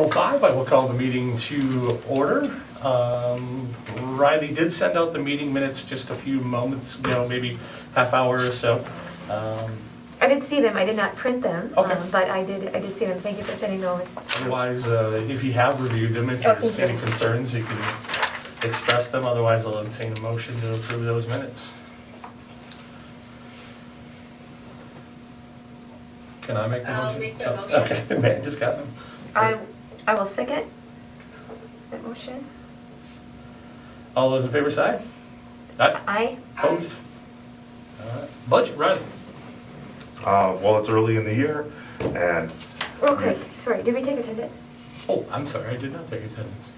5, I will call the meeting to order. Riley did send out the meeting minutes just a few moments ago, maybe half hour or so. I did see them, I did not print them, Okay. but I did see them. Thank you for sending those. Otherwise, if you have reviewed them, if Oh, there's thank you. any concerns, you can express them. Otherwise, I'll entertain a motion to approve those minutes. Can I make the motion? I'll make the motion. Okay, man, just got them. I will second that motion. All those in favor, say aye. Aye. Opposed? All right. Budget, Riley. Well, it's early in the year, and Real quick, sorry, did we take attendance? Oh, I'm sorry, I did not take attendance.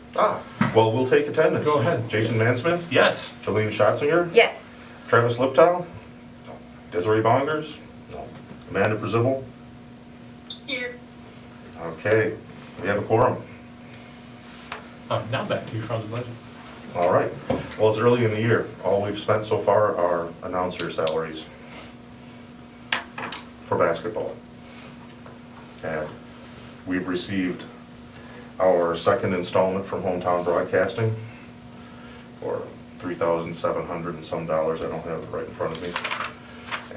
well, we'll take attendance. Go ahead. Jason Mansmith, Yes. Jolene Schatzinger, Yes. Travis Liptow, Desiree Bongers, Amanda Brazil. Here. Okay, we have a quorum. Now back to you from the budget. All right. Well, it's early in the year. All we've spent so far are announcer salaries for basketball. And we've received our second installment from Hometown Broadcasting for $3,700 and some dollars. I don't have it right in front of me.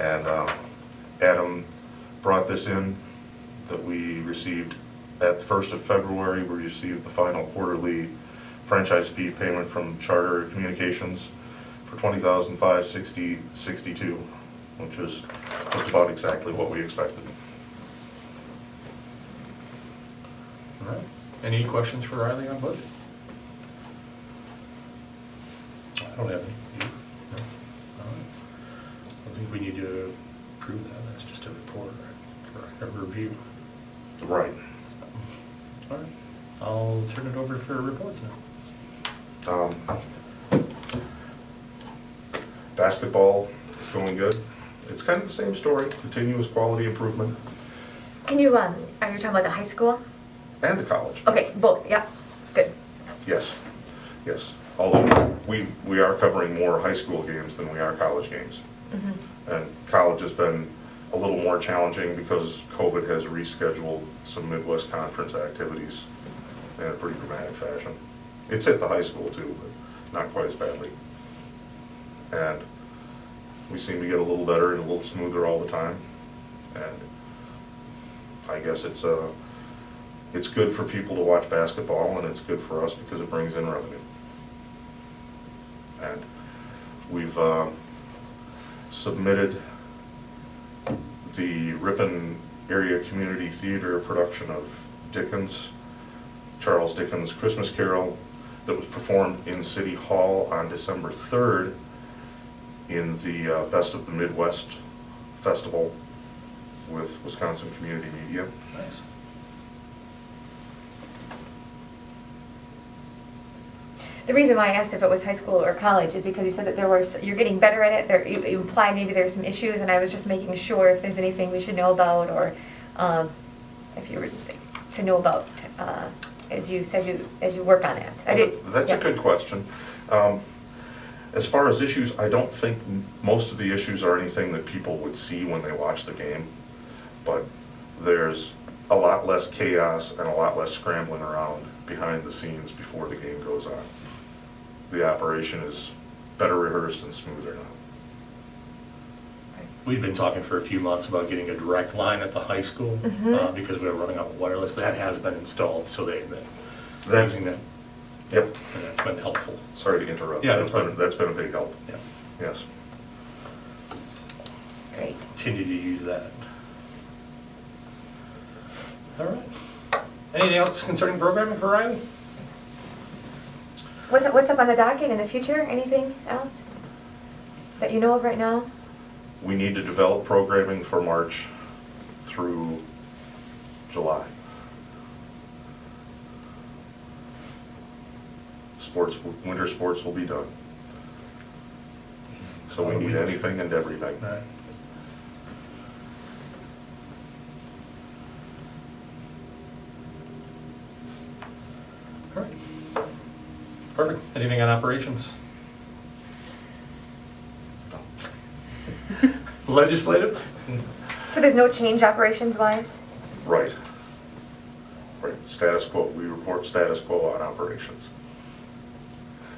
And Adam brought this in that we received at the 1st of February. We received the final quarterly franchise fee payment from Charter Communications for $20,560.62, which is just about exactly what we expected. All right. Any questions for Riley on budget? I don't have any. You? No? All right. I think we need to approve that. That's just a report, right? Correct. A review. Right. So, all right. I'll turn it over for reports now. Basketball is going good. It's kind of the same story, continuous quality improvement, Can you, are you talking about the high school? and the college. Okay, both, yeah, good. Yes, yes. Although we are covering more high school games than we are college games. Mm-hmm. And college has been a little more challenging because COVID has rescheduled some Midwest Conference activities in a pretty dramatic fashion. It's hit the high school too, but not quite as badly. And we seem to get a little better and a little smoother all the time. And I guess it's good for people to watch basketball, and it's good for us because it brings in revenue. And we've submitted the Ripon Area Community Theater production of Charles Dickens' Christmas Carol that was performed in City Hall on December 3rd in the Best of the Midwest Festival with Wisconsin Community Media. Nice. The reason why I asked if it was high school or college is because you said that you're getting better at it. You implied maybe there's some issues, and I was just making sure if there's anything we should know about, or if you were to know about, as you said, as you work on it. That's a good question. As far as issues, I don't think most of the issues are anything that people would see when they watch the game, but there's a lot less chaos and a lot less scrambling around behind the scenes before the game goes on. The operation is better rehearsed and smoother now. We've been talking for a few months about getting a direct line at the high school because we were running out of wireless. That has been installed, so they've been using that. Yep. And that's been helpful. Sorry to interrupt. Yeah, That's been a big help. Yeah. Yes. Great. Continue to use that. All right. Anything else concerning programming for Riley? What's up on the docket in the future? Anything else that you know of right now? We need to develop programming for March through July. Winter sports will be done. So we need anything and everything. All right. All right. Perfect. Anything on operations? Legislative? So there's no change operations-wise? Right. Right. status quo. We report status quo on operations.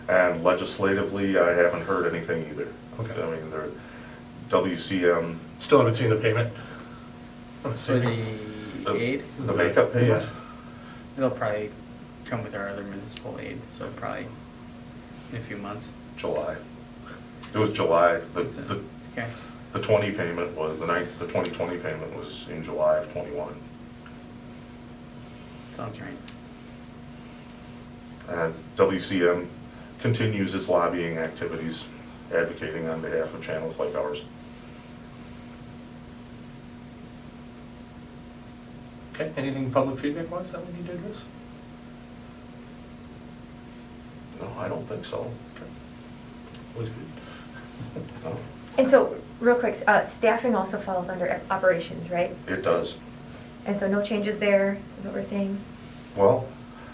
And legislatively, I haven't heard anything either. Okay. I mean, WCM, Still haven't seen the payment? I'm For assuming. the aid, the makeup payment, Yeah. it'll probably come with our other municipal aid, so probably in a few months. July. It was July. Okay. The 20 payment was, the 2020 payment was in July of '21. Sounds right. And WCM continues its lobbying activities, advocating on behalf of channels like ours. Okay, anything public feedback wise that we need to address? No, I don't think so. Okay. Was good. No, And so, real quick, staffing also falls under operations, right? it does. And so no changes there, is what we're saying? Well,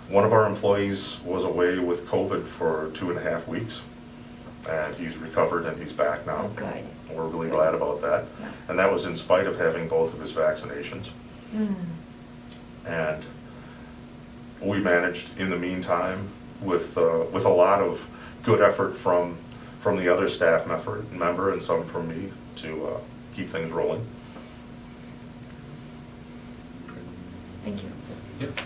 one of our employees was away with COVID for 2.5 weeks, and he's recovered and he's back now. Oh, good. We're really glad about that. Yeah. And that was in spite of having both of his vaccinations. Mm. And we managed in the meantime with a lot of good effort from the other staff member and some from me to keep things rolling. Thank you. Yep.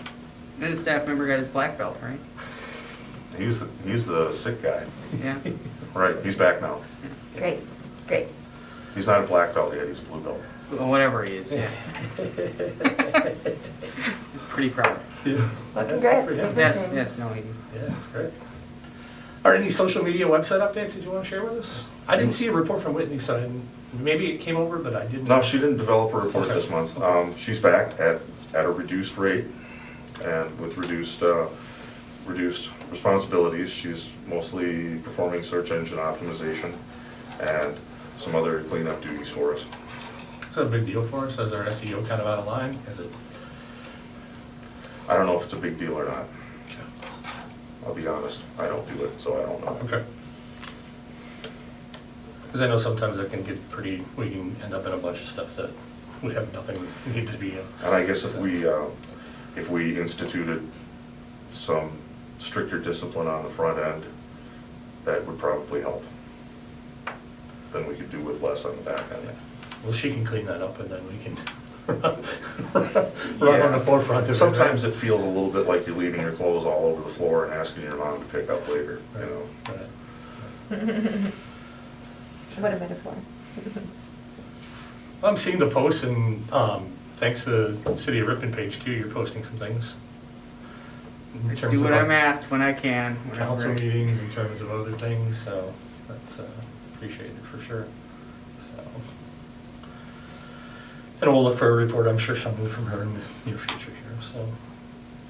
And the staff member got his black belt, right? He's the sick guy. Yeah. Right, he's back now. Great, great. He's not a black belt yet, he's a blue belt. Well, whatever he is. Yeah. He's pretty proud. Yeah. Well, congrats. Yeah, That's Yes, awesome. yes, no, he, that's great. Are any social media website updates that you want to share with us? I didn't see a report from Whitney, so I didn't, maybe it came over, but I didn't. No, she didn't develop a report Okay. this month. She's back at a reduced rate and with reduced responsibilities. She's mostly performing search engine optimization and some other cleanup duties for us. Is that a big deal for us? Is our SEO kind of out of line? Is it? I don't know if it's a big deal or not. Okay. I'll be honest, I don't do it, so I don't know. Okay. Because I know sometimes it can get we can end up in a bunch of stuff that we have nothing need to be in. And I guess if we instituted some stricter discipline on the front end, that would probably help. Then we could do with less on the back end. Yeah. Well, she can clean that up and then we can run on the forefront. of it, Sometimes right? it feels a little bit like you're leaving your clothes all over the floor and asking your mom to pick up later, you know? Right. What a metaphor. I'm seeing the posts and thanks to the City of Ripon page too, you're posting some things. In I terms do of what our I'm asked when I can. Council whenever- meetings, in terms of other things, so that's appreciated for sure. So, and we'll look for a report, I'm sure something from her in the near future here, so.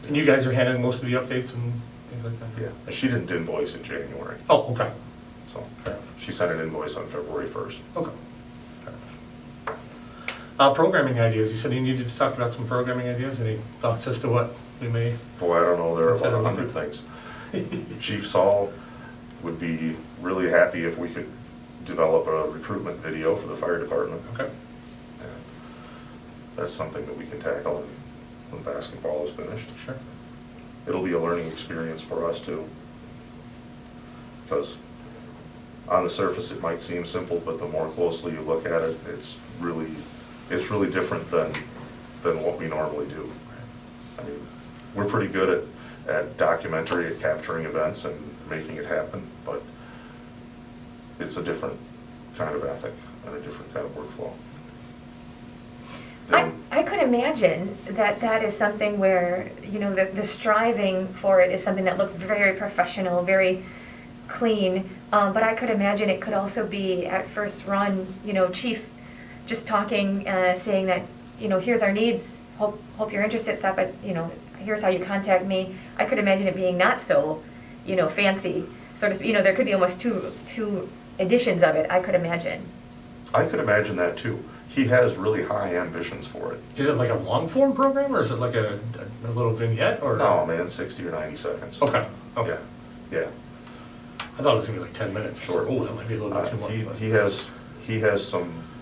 And you guys are handling most of the updates and things like that? Yeah, and she didn't invoice in January, Oh, okay. so Fair enough. she sent an invoice on February 1st. Okay. Fair enough. Programming ideas, you said you needed to talk about some programming ideas, any thoughts as to what we may? Boy, I don't know, there are Instead about of 100 things. Chief Saul would be really happy if we could develop a recruitment video for the fire department. Okay. And that's something that we can tackle when basketball is finished. Sure. It'll be a learning experience for us too. Because on the surface, it might seem simple, but the more closely you look at it, it's really different than what we normally do. I mean, we're pretty good at documentary, at capturing events and making it happen, but it's a different kind of ethic and a different kind of workflow. I could imagine that is something where, you know, the striving for it is something that looks very professional, very clean, but I could imagine it could also be at first run, you know, chief just talking, saying that, you know, here's our needs, hope you're interested, stop at, you know, here's how you contact me. I could imagine it being not so, you know, fancy, sort of, you know, there could be almost two editions of it, I could imagine. I could imagine that too. He has really high ambitions for it. Is it like a long form program or is it like a little vignette or? No, man, 60 or 90 seconds. Okay, okay. Yeah, I thought it was gonna be like 10 minutes. Sure. Oh, that might be a little bit too much. yeah. but- He has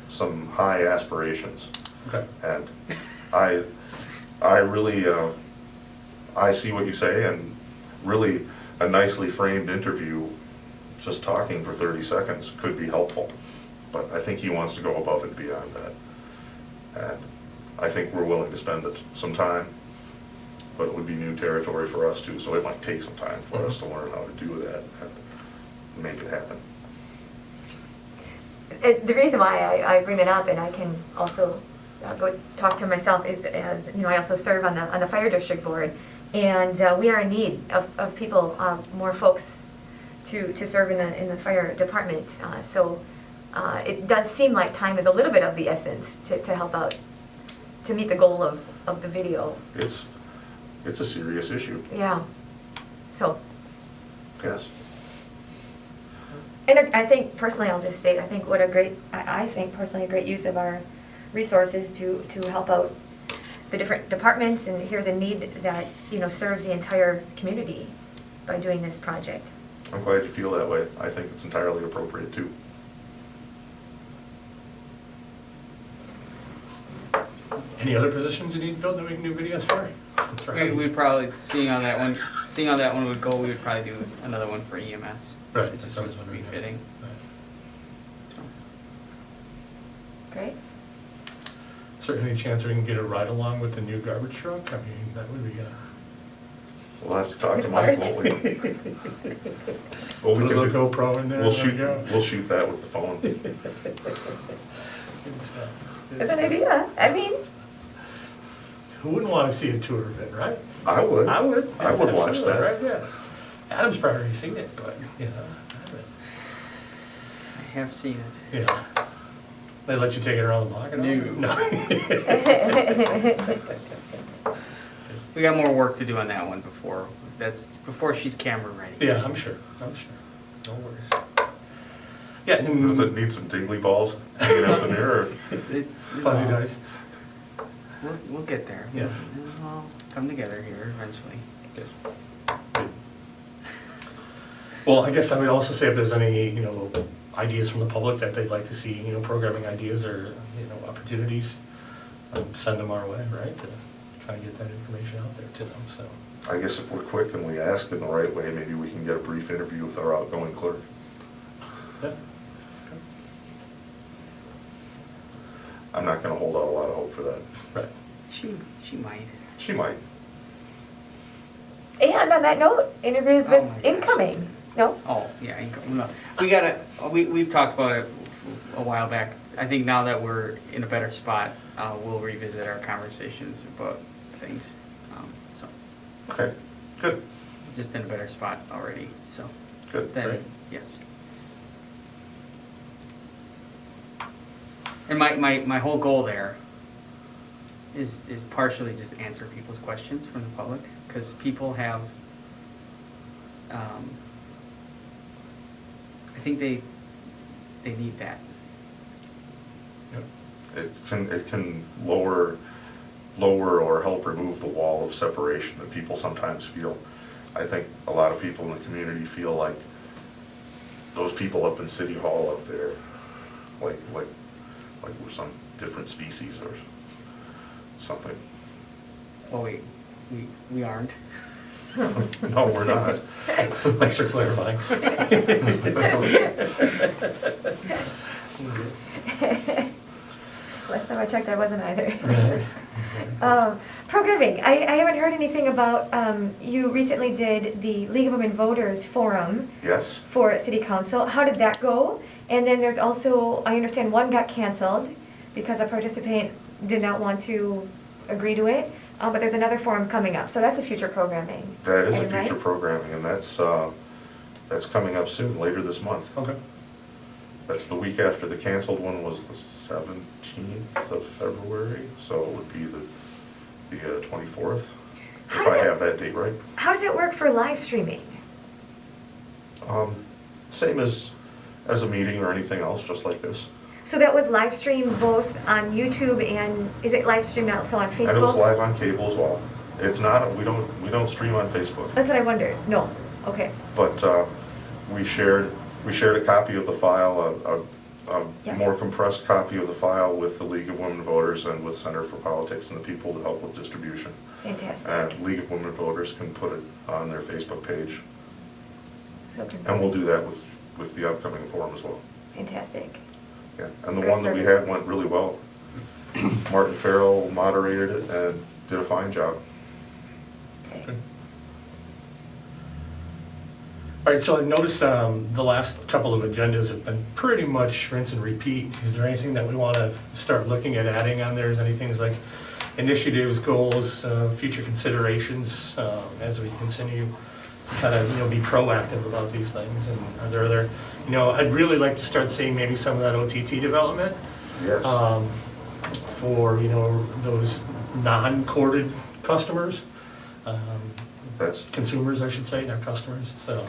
some high aspirations. Okay, And I really, I see what you say, and really, a nicely framed interview, just talking for 30 seconds could be helpful. But I think he wants to go above and beyond that. And I think we're willing to spend some time, but it would be new territory for us too, so it might take some time for us to learn how to do that and make it happen. The reason why I bring that up, and I can also go talk to myself, is as, you know, I also serve on the fire district board, and we are in need of people, more folks to serve in the fire department. So it does seem like time is a little bit of the essence to help out, to meet the goal of the video. It's a serious issue, Yeah, so. yes. And I think personally, I'll just state, I think I think personally a great use of our resources to help out the different departments, and here's a need that, you know, serves the entire community by doing this project. I'm glad you feel that way. I think it's entirely appropriate too. Any other positions you need filled that we can do videos for? That's right. We'd probably, seeing how that one would go, we would probably do another one for EMS. Right, It's that's just what I was would be wondering. fitting. Right. So. Great. Is there any chance we can get a ride along with the new garbage truck? I mean, that would be, We'll have to talk to Mike, won't we? Well, put we a can little do, GoPro in there. we'll there we shoot, go. we'll shoot that with the phone. Good stuff. Good That's an stuff. idea. I mean, Who wouldn't want to see a tour of it, right? I would. I would. I would watch Absolutely, that. Right, yeah. Adam's probably already seen it, but, you know, I have seen it. yeah. They let you take it around the block and all? No. We got more work to do on that one before she's camera ready. Yeah, I'm sure. No worries. Yeah, and Does it need some tingly balls hanging out in there, or? fuzzy dice. We'll get there. Yeah. It'll all come together here eventually. Well, I guess I would also say if there's any, you know, ideas from the public that they'd like to see, you know, programming ideas or, you know, opportunities, send them our way, right? To kind of get that information out there to them, so. I guess if we're quick and we ask in the right way, maybe we can get a brief interview with our outgoing clerk. Yeah. I'm not gonna hold out a lot of hope for that. Right. She might. She might. and on that note, interviews Oh with my gosh. incoming. No? Oh, yeah, no. We've talked about it a while back. I think now that we're in a better spot, we'll revisit our conversations about things. So, Okay, good, just in a better spot already, so. good. Then, Great. yes. And my whole goal there is partially just answer people's questions from the public, because people have, I think they need that. Yep. It can lower or help remove the wall of separation that people sometimes feel. I think a lot of people in the community feel like those people up in City Hall up there, like we're some different species or something. Well, we aren't. No, we're not. Thanks for clarifying. Last time I checked, I wasn't either. Right. Programming, I haven't heard anything about, you recently did the League of Women Voters Forum Yes, for City Council. How did that go? And then there's also, I understand one got canceled because a participant did not want to agree to it, but there's another forum coming up, so that's a future programming. that is a Right? future programming, and that's coming up soon, later this month. Okay. That's the week after the canceled one was the 17th of February, so it would be the 24th, How if does I it- have that date right. How does it work for live streaming? Same as a meeting or anything else, just like this. So that was live streamed both on YouTube and, is it live streamed also on Facebook? And it was live on cable as well. It's not, we don't stream on Facebook, That's what I wondered. No, okay. but we shared a copy of the file, Yeah. more compressed copy of the file with the League of Women Voters and with Center for Politics and the People to help with distribution. Fantastic. And League of Women Voters can put it on their Facebook page. So can- And we'll do that with the upcoming forum as well. Fantastic. Yeah, It's and the great one that we service. had went really well. Martin Farrell moderated it and did a fine job. Okay. Good. All right, so I noticed the last couple of agendas have been pretty much rinse and repeat. Is there anything that we want to start looking at adding on there? Is anything like initiatives, goals, future considerations as we continue to kind of, be proactive about these things? And are there other, I'd really like to start seeing maybe some of that OTT development Yes. for, those non-corded customers. That's, Consumers, I should say, not customers. So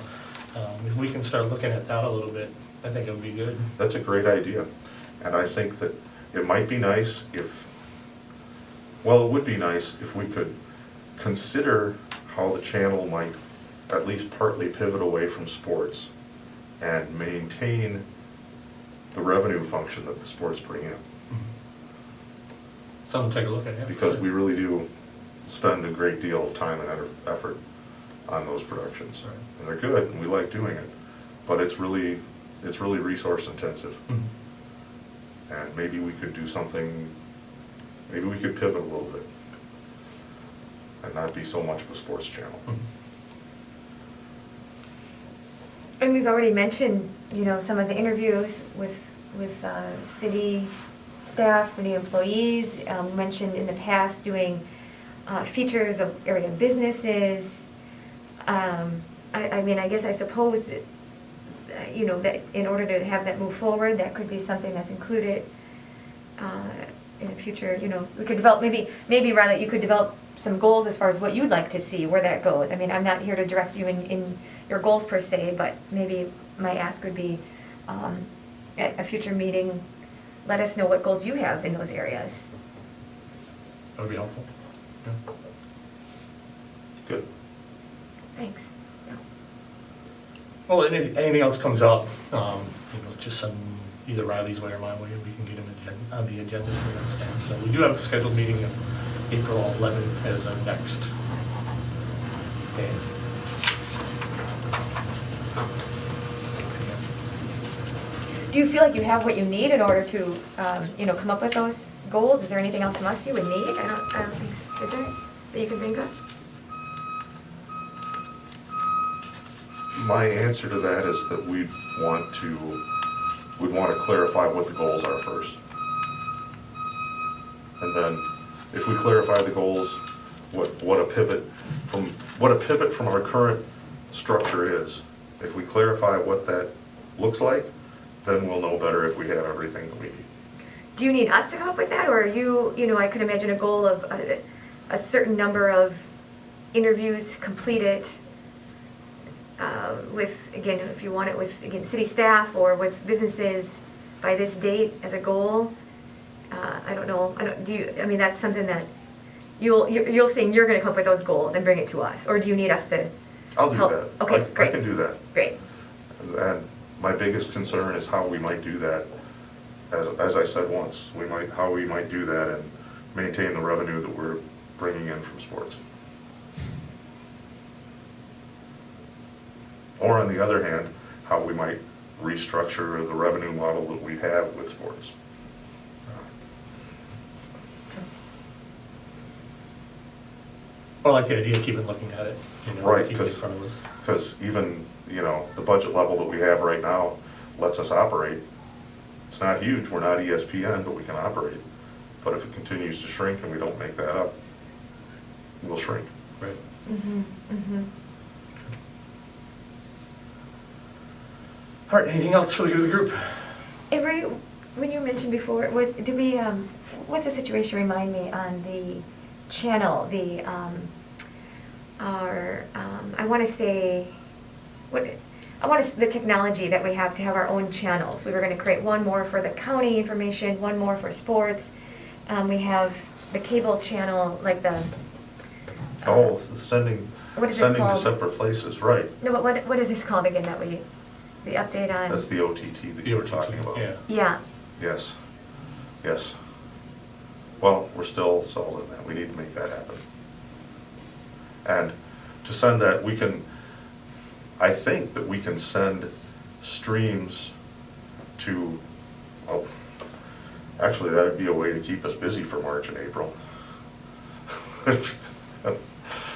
if we can start looking at that a little bit, I think it would be good. that's a great idea. And I think that it might be nice if, well, it would be nice if we could consider how the channel might at least partly pivot away from sports and maintain the revenue function that the sports bring in. Something to take a look at. Yeah, Because sure. we really do spend a great deal of time and effort on those productions. Right. And they're good, and we like doing it, but it's really resource intensive. Mhm. And maybe we could do something, maybe we could pivot a little bit and not be so much of a sports channel. Mhm. And we've already mentioned, some of the interviews with city staff, city employees. Mentioned in the past doing features of area businesses. I guess I suppose, that in order to have that move forward, that could be something that's included in the future. We could develop, maybe rather, you could develop some goals as far as what you'd like to see, where that goes. I mean, I'm not here to direct you in your goals per se, but maybe my ask would be, at a future meeting, let us know what goals you have in those areas. That would be helpful. Yeah. Good. Thanks. Yeah. Well, and if anything else comes up, just send either Riley's way or my way, we can get him on the agenda for next time. So we do have a scheduled meeting of April 11th as our next day. Do you feel like you have what you need in order to, come up with those goals? Is there anything else from us you would need? I don't think so. Is there, that you can think of? My answer to that is that we'd want to clarify what the goals are first. And then, if we clarify the goals, what a pivot from our current structure is, if we clarify what that looks like, then we'll know better if we have everything that we need. Do you need us to come up with that, or are you, I could imagine a goal of a certain number of interviews completed with, again, if you want it with, again, city staff or with businesses by this date as a goal? I don't know, that's something that you're saying you're gonna come up with those goals and bring it to us, or do you need us to? I'll do help? that. Okay, I great. can do that. Great. And my biggest concern is how we might do that. As I said once, how we might do that and maintain the revenue that we're bringing in from sports. Or on the other hand, how we might restructure the revenue model that we have with sports. Well, I like the idea of keeping looking at it, Right, keeping it in front of us. Because even, the budget level that we have right now lets us operate. It's not huge, we're not ESPN, but we can operate. But if it continues to shrink and we don't make that up, we'll shrink. Right. Mm-hmm, mm-hmm. All right, anything else for the good of the group? Avery, when you mentioned before, what's the situation, remind me, on the channel, the technology that we have to have our own channels. We were gonna create one more for the county information, one more for sports. We have the cable channel, like the. Oh, sending What is this to called? separate places, right. No, but what is this called again that we? the update That's on, the OTT that you were talking about. Yeah. yeah, Yes, yes. Well, we're still solid in that, we need to make that happen. And to send that, we can, I think that we can send streams to, oh, actually, that'd be a way to keep us busy for March and April.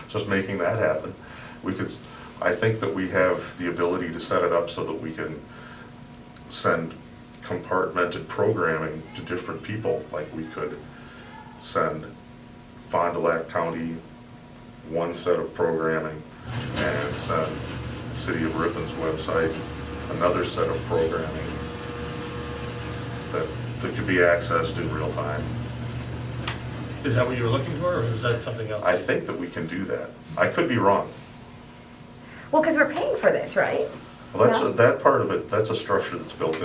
Just making that happen. We could, I think that we have the ability to set it up so that we can send compartmented programming to different people. Like we could send Fond du Lac County one set of programming and send City of Ripon's website another set of programming that could be accessed in real time. Is that what you were looking for, or is that something else? I think that we can do that. I could be wrong. well, because we're paying for this, right? Well, No? that part of it, that's a structure that's built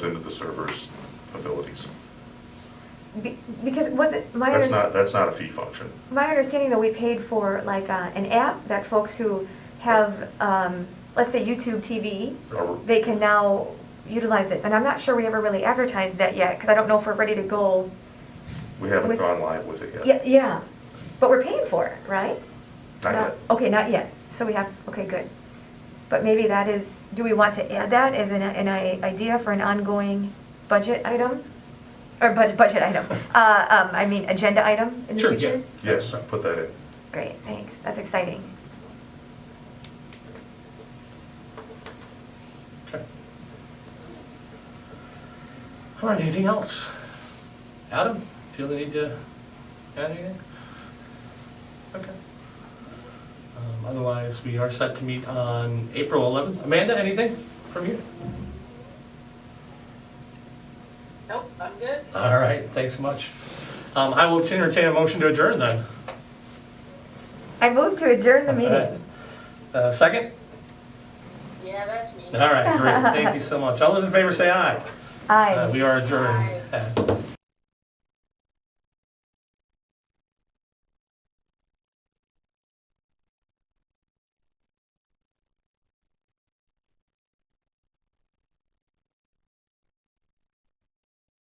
into the server's abilities. Because was it, That's not a fee function. my understanding though, we paid for like an app that folks who have, let's say YouTube TV, Or- they can now utilize this. And I'm not sure we ever really advertised that yet, because I don't know if we're ready to go. We haven't With- gone live with it yet. Yeah, yeah, but we're paying for it, right? Not yet. Okay, not yet. So we have, okay, good. But maybe that is, do we want to add that as an idea for an ongoing budget item? Or budget item, I mean, agenda item in the Sure, future? yeah. Yes, put that in. Great, thanks, that's exciting. Okay. All right, anything else? Adam, feel the need to add anything? Okay. Otherwise, we are set to meet on April 11th. Amanda, anything from you? Nope, I'm good. All right, thanks so much. I will entertain a motion to adjourn then. I move to adjourn the meeting. Second? Yeah, that's me. All right, great, thank you so much. All those in favor say aye. Aye. We are adjourned Aye. at